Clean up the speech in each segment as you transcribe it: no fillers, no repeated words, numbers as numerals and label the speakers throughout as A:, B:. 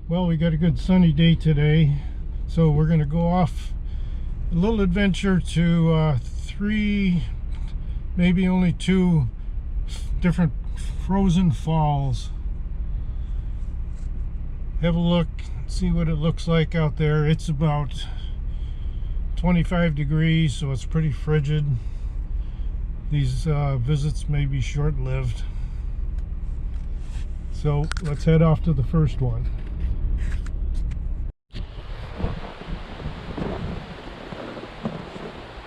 A: Well, we got a good sunny day today, so we're going to go off a little adventure to three, maybe only two different frozen falls. Have a look, see what it looks like out there. It's about 25 degrees, so it's pretty frigid. These visits may be short-lived. So let's head off to the first one.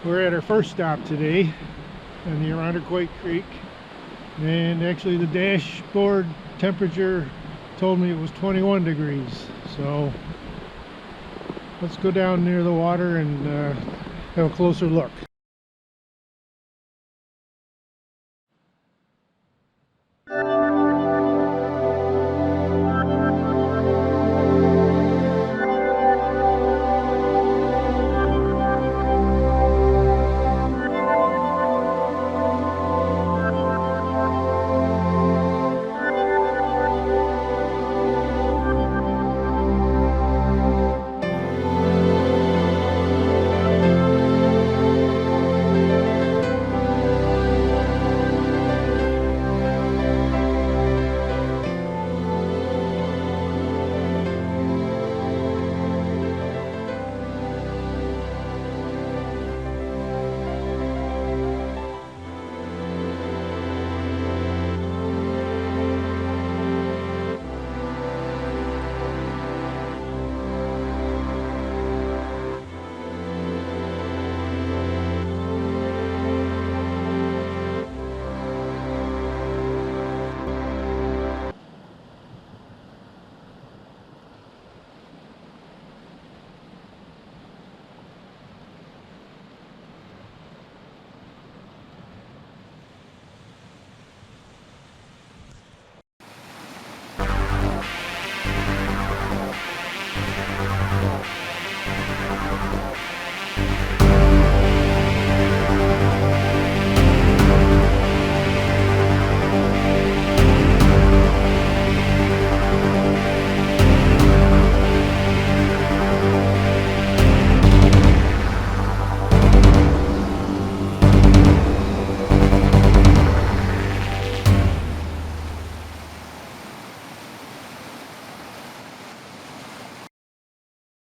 A: We're at our first stop today on the Irondequoit Creek, and actually the dashboard temperature told me it was 21 degrees. So let's go down near the water and have a closer look.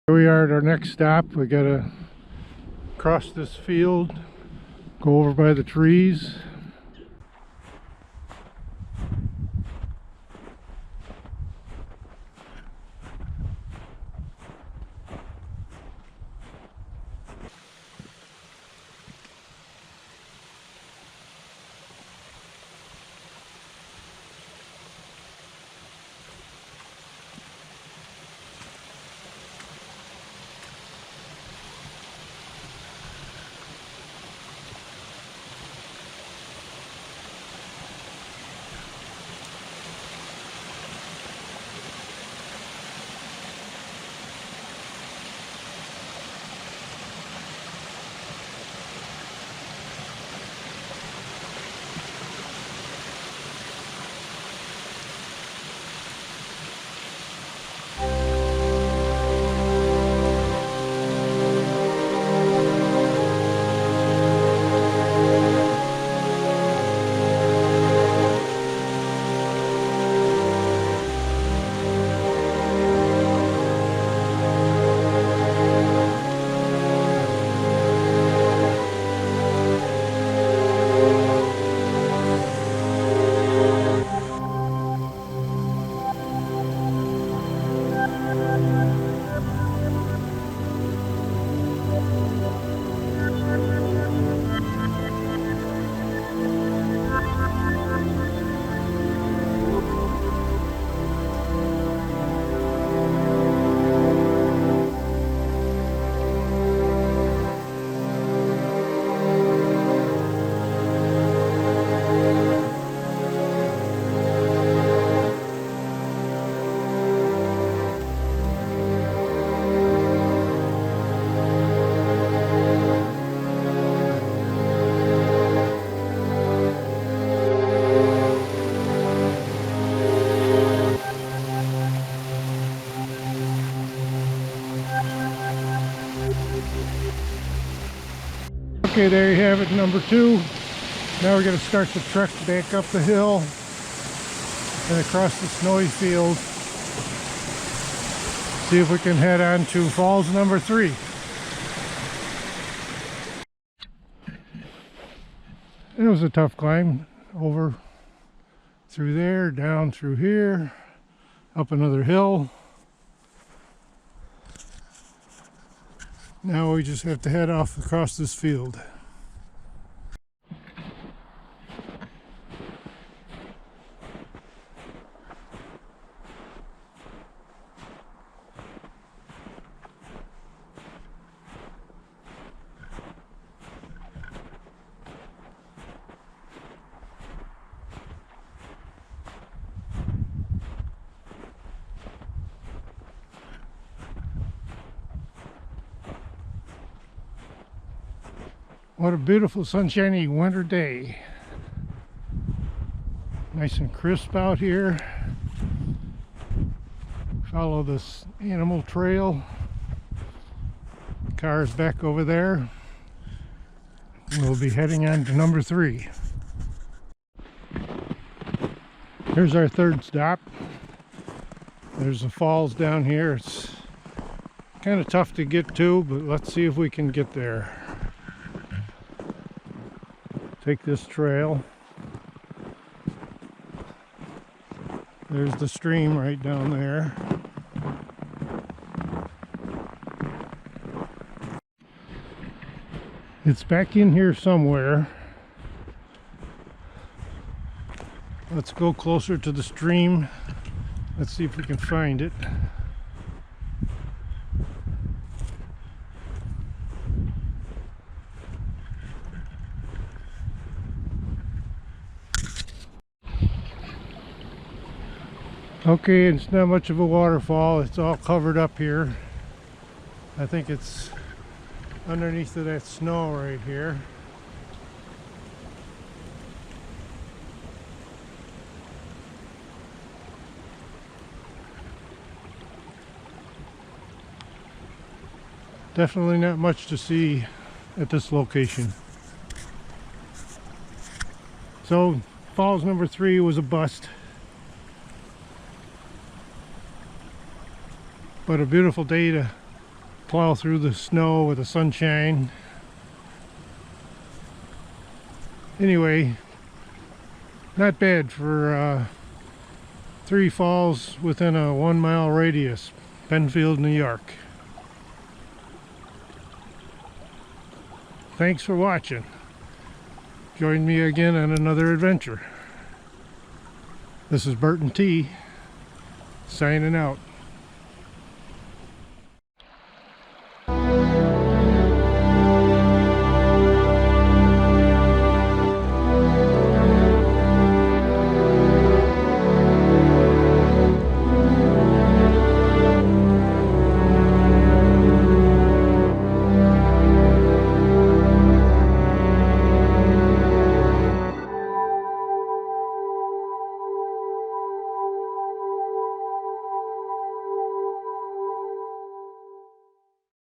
A: Here we are at our next stop. We gotta cross this field, go over by the trees. Okay, there you have it, number 2. Now we're going to start the trek back up the hill and across the snowy field. See if we can head on to falls number 3. It was a tough climb, over through there, down through here, up another hill. Now we just have to head off across this field. What a beautiful sunshiny winter day. Nice and crisp out here. Follow this animal trail. Car's back over there. We'll be heading on to number 3. Here's our third stop. There's the falls down here. It's kind of tough to get to, but let's see if we can get there. Take this trail. There's the stream right down there. It's back in here somewhere. Let's go closer to the stream. Let's see if we can find it. Okay, it's not much of a waterfall. It's all covered up here. I think it's underneath of that snow right here. Definitely not much to see at this location. So, falls number 3 was a bust. But a beautiful day to plow through the snow with the sunshine. Anyway, not bad for 3 falls within a 1-mile radius. Penfield, New York. Thanks for watching. Join me again on another adventure. This is Burton T. signing out.